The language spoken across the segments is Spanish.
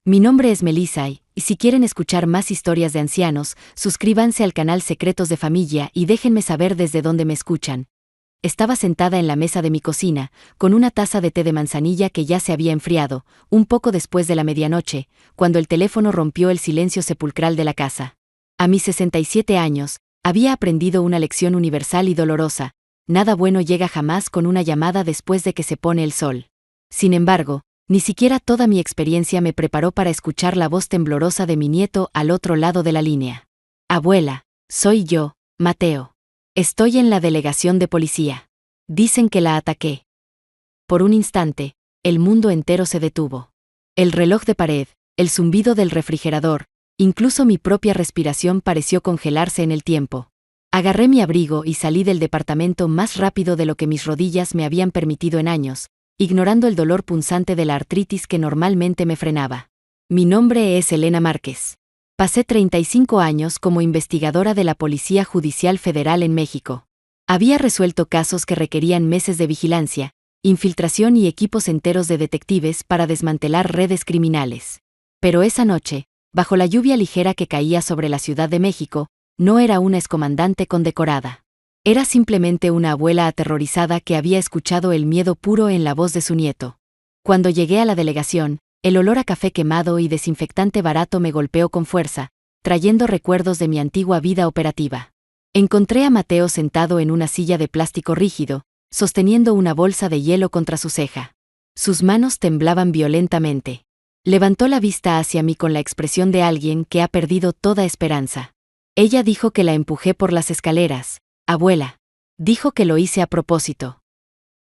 Mi nombre es Melissa y si quieren escuchar más historias de ancianos, suscríbanse al canal Secretos de Familia y déjenme saber desde dónde me escuchan. Estaba sentada en la mesa de mi cocina, con una taza de té de manzanilla que ya se había enfriado, un poco después de la medianoche, cuando el teléfono rompió el silencio sepulcral de la casa. A mis 67 años, había aprendido una lección universal y dolorosa: nada bueno llega jamás con una llamada después de que se pone el sol. Sin embargo, ni siquiera toda mi experiencia me preparó para escuchar la voz temblorosa de mi nieto al otro lado de la línea. Abuela, soy yo, Mateo. Estoy en la delegación de policía. Dicen que la ataqué. Por un instante, el mundo entero se detuvo. El reloj de pared, el zumbido del refrigerador, incluso mi propia respiración pareció congelarse en el tiempo. Agarré mi abrigo y salí del departamento más rápido de lo que mis rodillas me habían permitido en años, ignorando el dolor punzante de la artritis que normalmente me frenaba. Mi nombre es Elena Márquez. Pasé 35 años como investigadora de la Policía Judicial Federal en México. Había resuelto casos que requerían meses de vigilancia, infiltración y equipos enteros de detectives para desmantelar redes criminales. Pero esa noche, bajo la lluvia ligera que caía sobre la Ciudad de México, no era una excomandante condecorada. Era simplemente una abuela aterrorizada que había escuchado el miedo puro en la voz de su nieto. Cuando llegué a la delegación, el olor a café quemado y desinfectante barato me golpeó con fuerza, trayendo recuerdos de mi antigua vida operativa. Encontré a Mateo sentado en una silla de plástico rígido, sosteniendo una bolsa de hielo contra su ceja. Sus manos temblaban violentamente. Levantó la vista hacia mí con la expresión de alguien que ha perdido toda esperanza. Ella dijo que la empujé por las escaleras. Abuela. Dijo que lo hice a propósito.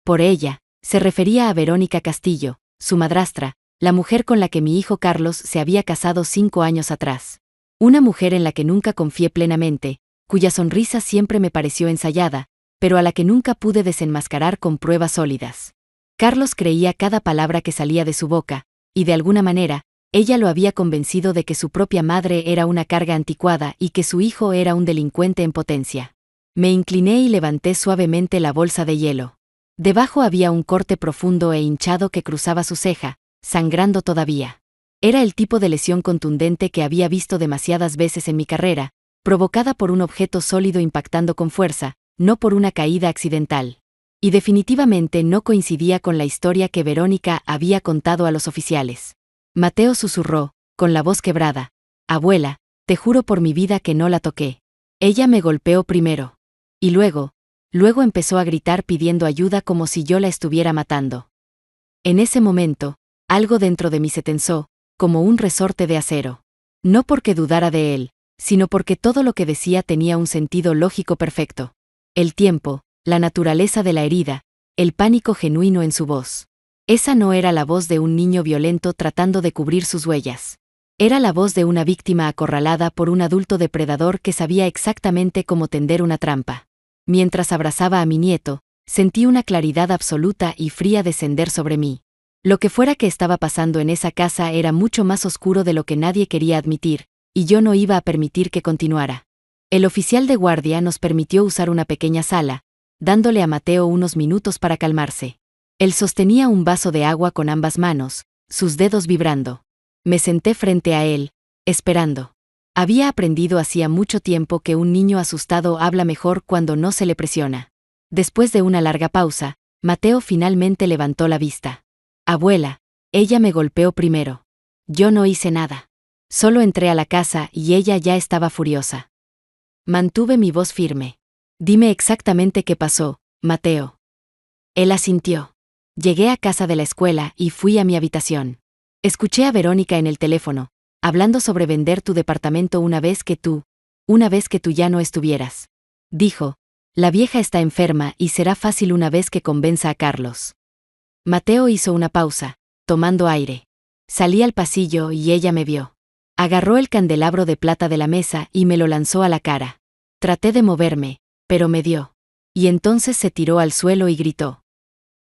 Por ella, se refería a Verónica Castillo, su madrastra, la mujer con la que mi hijo Carlos se había casado 5 años atrás. Una mujer en la que nunca confié plenamente, cuya sonrisa siempre me pareció ensayada, pero a la que nunca pude desenmascarar con pruebas sólidas. Carlos creía cada palabra que salía de su boca, y de alguna manera, ella lo había convencido de que su propia madre era una carga anticuada y que su hijo era un delincuente en potencia. Me incliné y levanté suavemente la bolsa de hielo. Debajo había un corte profundo e hinchado que cruzaba su ceja, sangrando todavía. Era el tipo de lesión contundente que había visto demasiadas veces en mi carrera, provocada por un objeto sólido impactando con fuerza, no por una caída accidental. Y definitivamente no coincidía con la historia que Verónica había contado a los oficiales. Mateo susurró, con la voz quebrada: Abuela, te juro por mi vida que no la toqué. Ella me golpeó primero. Y luego empezó a gritar pidiendo ayuda como si yo la estuviera matando. En ese momento, algo dentro de mí se tensó, como un resorte de acero. No porque dudara de él, sino porque todo lo que decía tenía un sentido lógico perfecto. El tiempo, la naturaleza de la herida, el pánico genuino en su voz. Esa no era la voz de un niño violento tratando de cubrir sus huellas. Era la voz de una víctima acorralada por un adulto depredador que sabía exactamente cómo tender una trampa. Mientras abrazaba a mi nieto, sentí una claridad absoluta y fría descender sobre mí. Lo que fuera que estaba pasando en esa casa era mucho más oscuro de lo que nadie quería admitir, y yo no iba a permitir que continuara. El oficial de guardia nos permitió usar una pequeña sala, dándole a Mateo unos minutos para calmarse. Él sostenía un vaso de agua con ambas manos, sus dedos vibrando. Me senté frente a él, esperando. Había aprendido hacía mucho tiempo que un niño asustado habla mejor cuando no se le presiona. Después de una larga pausa, Mateo finalmente levantó la vista. Abuela, ella me golpeó primero. Yo no hice nada. Solo entré a la casa y ella ya estaba furiosa. Mantuve mi voz firme. Dime exactamente qué pasó, Mateo. Él asintió. Llegué a casa de la escuela y fui a mi habitación. Escuché a Verónica en el teléfono, hablando sobre vender tu departamento una vez que tú ya no estuvieras. Dijo: la vieja está enferma y será fácil una vez que convenza a Carlos. Mateo hizo una pausa, tomando aire. Salí al pasillo y ella me vio. Agarró el candelabro de plata de la mesa y me lo lanzó a la cara. Traté de moverme, pero me dio. Y entonces se tiró al suelo y gritó.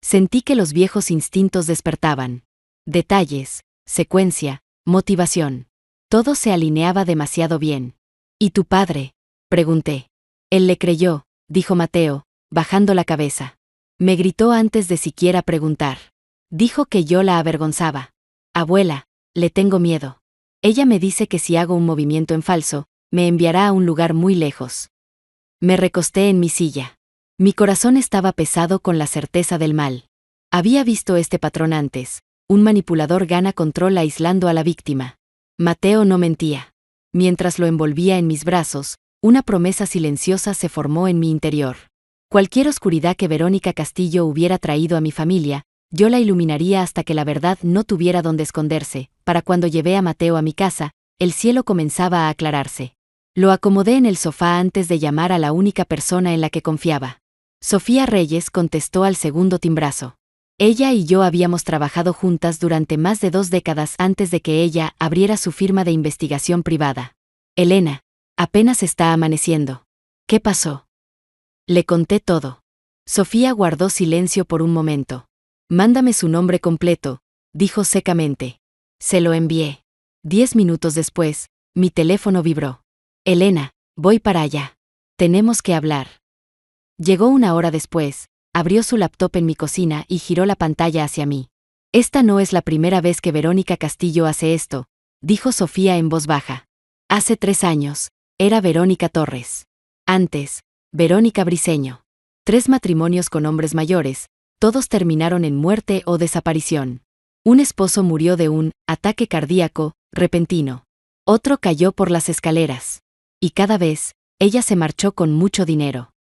Sentí que los viejos instintos despertaban. Detalles, secuencia, motivación. Todo se alineaba demasiado bien. ¿Y tu padre?, pregunté. Él le creyó, dijo Mateo, bajando la cabeza. Me gritó antes de siquiera preguntar. Dijo que yo la avergonzaba. Abuela, Le tengo miedo. Ella me dice que si hago un movimiento en falso, me enviará a un lugar muy lejos. Me recosté en mi silla. Mi corazón estaba pesado con la certeza del mal. Había visto este patrón antes. Un manipulador gana control aislando a la víctima. Mateo no mentía. Mientras lo envolvía en mis brazos, una promesa silenciosa se formó en mi interior. Cualquier oscuridad que Verónica Castillo hubiera traído a mi familia, yo la iluminaría hasta que la verdad no tuviera donde esconderse. Para cuando llevé a Mateo a mi casa, el cielo comenzaba a aclararse. Lo acomodé en el sofá antes de llamar a la única persona en la que confiaba. Sofía Reyes contestó al segundo timbrazo. Ella y yo habíamos trabajado juntas durante más de 2 décadas antes de que ella abriera su firma de investigación privada. Elena, apenas está amaneciendo. ¿Qué pasó? Le conté todo. Sofía guardó silencio por un momento. Mándame su nombre completo, dijo secamente. Se lo envié. 10 minutos después, mi teléfono vibró. Elena, voy para allá. Tenemos que hablar. Llegó 1 hora después, abrió su laptop en mi cocina y giró la pantalla hacia mí. Esta no es la primera vez que Verónica Castillo hace esto, dijo Sofía en voz baja. Hace 3 años, era Verónica Torres. Antes, Verónica Briceño. 3 matrimonios con hombres mayores, todos terminaron en muerte o desaparición. Un esposo murió de un ataque cardíaco repentino. Otro cayó por las escaleras. Y cada vez, ella se marchó con mucho dinero.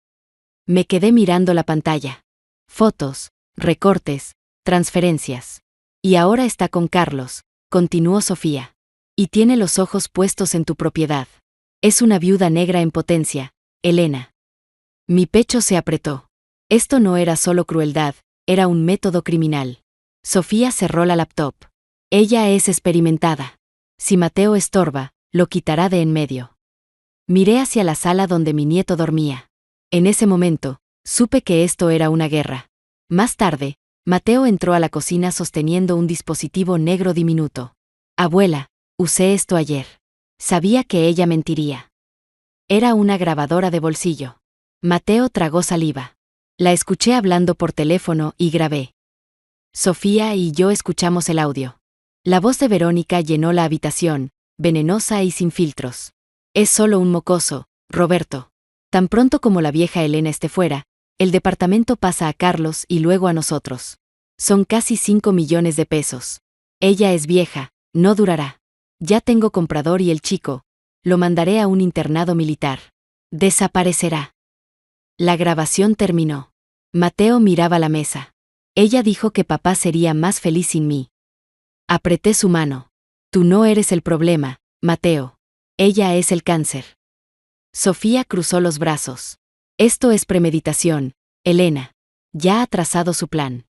Me quedé mirando la pantalla. Fotos, recortes, transferencias. Y ahora está con Carlos, continuó Sofía. Y tiene los ojos puestos en tu propiedad. Es una viuda negra en potencia, Elena. Mi pecho se apretó. Esto no era solo crueldad, era un método criminal. Sofía cerró la laptop. Ella es experimentada. Si Mateo estorba, lo quitará de en medio. Miré hacia la sala donde mi nieto dormía. En ese momento, supe que esto era una guerra. Más tarde, Mateo entró a la cocina sosteniendo un dispositivo negro diminuto. Abuela, usé esto ayer. Sabía que ella mentiría. Era una grabadora de bolsillo. Mateo tragó saliva. La escuché hablando por teléfono y grabé. Sofía y yo escuchamos el audio. La voz de Verónica llenó la habitación, venenosa y sin filtros. Es solo un mocoso, Roberto. Tan pronto como la vieja Elena esté fuera, el departamento pasa a Carlos y luego a nosotros. Son casi 5 millones de pesos. Ella es vieja, no durará. Ya tengo comprador y el chico. Lo mandaré a un internado militar. Desaparecerá. La grabación terminó. Mateo miraba la mesa. Ella dijo que papá sería más feliz sin mí. Apreté su mano. Tú no eres el problema, Mateo. Ella es el cáncer. Sofía cruzó los brazos. Esto es premeditación, Elena. Ya ha trazado su plan.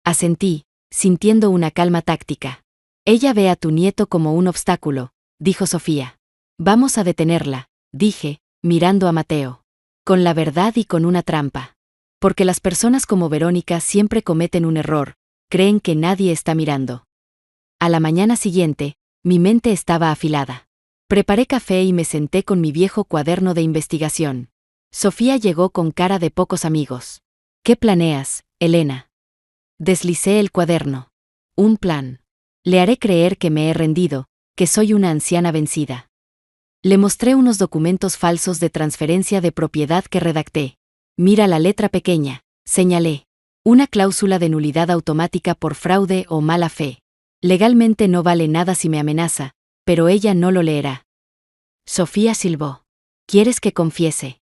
Asentí, sintiendo una calma táctica. Ella ve a tu nieto como un obstáculo, dijo Sofía. Vamos a detenerla, dije, mirando a Mateo. Con la verdad y con una trampa. Porque las personas como Verónica siempre cometen un error, creen que nadie está mirando. A la mañana siguiente, mi mente estaba afilada. Preparé café y me senté con mi viejo cuaderno de investigación. Sofía llegó con cara de pocos amigos. ¿Qué planeas, Elena? Deslicé el cuaderno. Un plan. Le haré creer que me he rendido, que soy una anciana vencida. Le mostré unos documentos falsos de transferencia de propiedad que redacté. Mira la letra pequeña, señalé. Una cláusula de nulidad automática por fraude o mala fe. Legalmente no vale nada si me amenaza, pero ella no lo leerá. Sofía silbó. ¿Quieres que confiese?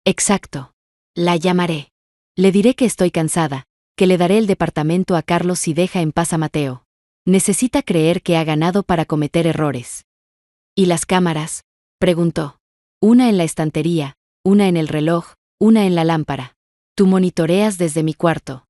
Exacto. La llamaré. Le diré que estoy cansada, que le daré el departamento a Carlos si deja en paz a Mateo. Necesita creer que ha ganado para cometer errores. ¿Y las cámaras? Preguntó. Una en la estantería, una en el reloj, una en la lámpara. Tú monitoreas desde mi cuarto.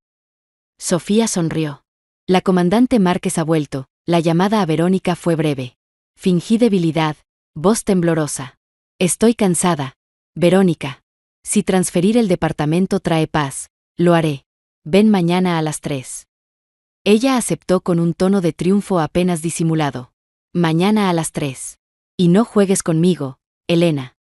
Sofía sonrió. La comandante Márquez ha vuelto. La llamada a Verónica fue breve. Fingí debilidad, voz temblorosa. Estoy cansada. Verónica. Si transferir el departamento trae paz, lo haré. Ven mañana a las 3. Ella aceptó con un tono de triunfo apenas disimulado. Mañana a las 3. Y no juegues conmigo, Elena.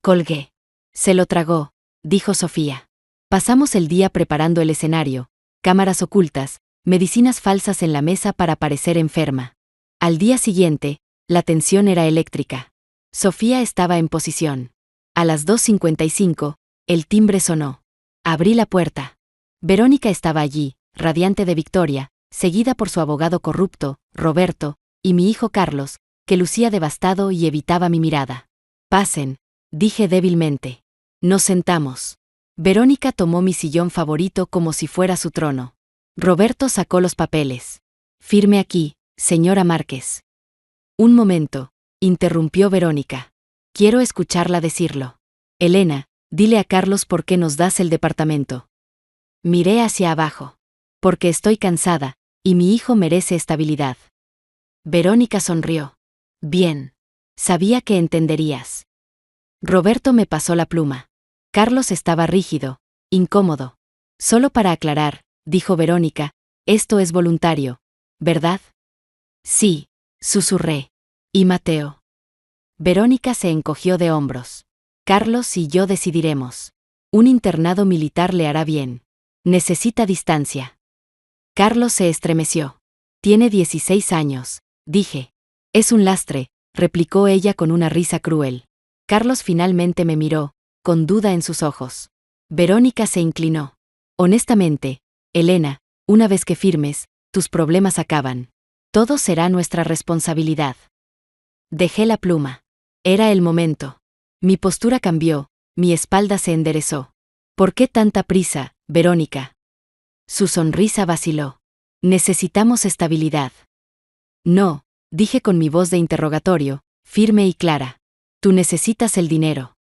Colgué. Se lo tragó, dijo Sofía. Pasamos el día preparando el escenario, cámaras ocultas, medicinas falsas en la mesa para parecer enferma. Al día siguiente, la tensión era eléctrica. Sofía estaba en posición. A las 2:55, el timbre sonó. Abrí la puerta. Verónica estaba allí, radiante de victoria, seguida por su abogado corrupto, Roberto, y mi hijo Carlos, que lucía devastado y evitaba mi mirada. «Pasen», dije débilmente. Nos sentamos. Verónica tomó mi sillón favorito como si fuera su trono. Roberto sacó los papeles. «Firme aquí, señora Márquez». «Un momento», interrumpió Verónica. «Quiero escucharla decirlo. Elena, dile a Carlos por qué nos das el departamento». Miré hacia abajo. «Porque estoy cansada, y mi hijo merece estabilidad». Verónica sonrió. «Bien. Sabía que entenderías». Roberto me pasó la pluma. Carlos estaba rígido, incómodo. «Solo para aclarar», dijo Verónica, «esto es voluntario, ¿verdad?» «Sí», susurré. «¿Y Mateo?» Verónica se encogió de hombros. «Carlos y yo decidiremos. Un internado militar le hará bien. Necesita distancia». Carlos se estremeció. «Tiene 16 años», dije. «Es un lastre», replicó ella con una risa cruel. Carlos finalmente me miró, con duda en sus ojos. Verónica se inclinó. «Honestamente, Elena, una vez que firmes, tus problemas acaban. Todo será nuestra responsabilidad». Dejé la pluma. Era el momento. Mi postura cambió, mi espalda se enderezó. «¿Por qué tanta prisa, Verónica?» Su sonrisa vaciló. «Necesitamos estabilidad». «No», dije con mi voz de interrogatorio, firme y clara. «Tú necesitas el dinero».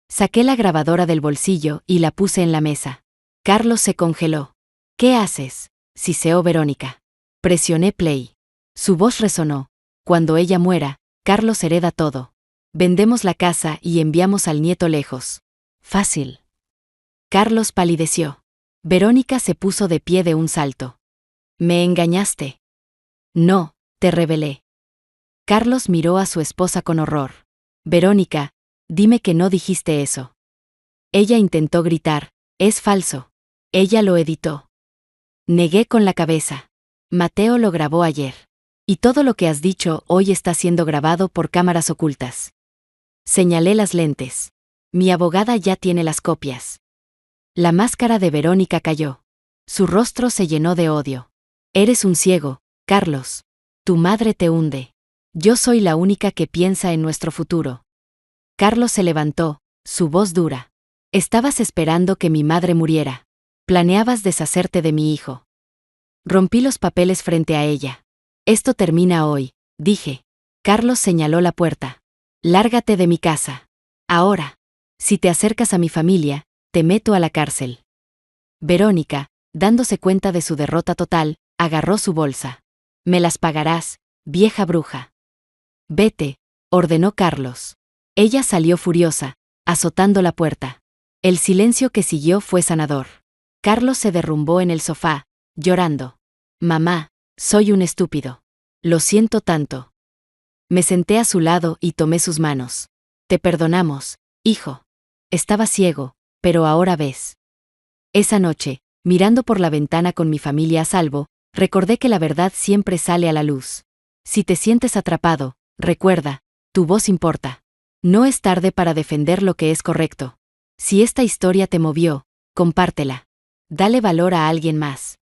Saqué la grabadora del bolsillo y la puse en la mesa. Carlos se congeló. «¿Qué haces?», siseó Verónica. Presioné play. Su voz resonó. «Cuando ella muera, Carlos hereda todo. Vendemos la casa y enviamos al nieto lejos. Fácil». Carlos palideció. Verónica se puso de pie de un salto. «¿Me engañaste?» «No», te revelé. Carlos miró a su esposa con horror. «Verónica, dime que no dijiste eso». Ella intentó gritar. «Es falso». Ella lo editó. Negué con la cabeza. «Mateo lo grabó ayer. Y todo lo que has dicho hoy está siendo grabado por cámaras ocultas». Señalé las lentes. «Mi abogada ya tiene las copias». La máscara de Verónica cayó. Su rostro se llenó de odio. «Eres un ciego, Carlos. Tu madre te hunde. Yo soy la única que piensa en nuestro futuro». Carlos se levantó, su voz dura. «Estabas esperando que mi madre muriera. Planeabas deshacerte de mi hijo». Rompí los papeles frente a ella. «Esto termina hoy», dije. Carlos señaló la puerta. «Lárgate de mi casa. Ahora. Si te acercas a mi familia, te meto a la cárcel». Verónica, dándose cuenta de su derrota total, agarró su bolsa. «Me las pagarás, vieja bruja». «Vete», ordenó Carlos. Ella salió furiosa, azotando la puerta. El silencio que siguió fue sanador. Carlos se derrumbó en el sofá, llorando. «Mamá, soy un estúpido. Lo siento tanto». Me senté a su lado y tomé sus manos. «Te perdonamos, hijo. Estaba ciego, pero ahora ves». Esa noche, mirando por la ventana con mi familia a salvo, recordé que la verdad siempre sale a la luz. Si te sientes atrapado, recuerda, tu voz importa. No es tarde para defender lo que es correcto. Si esta historia te movió, compártela. Dale valor a alguien más.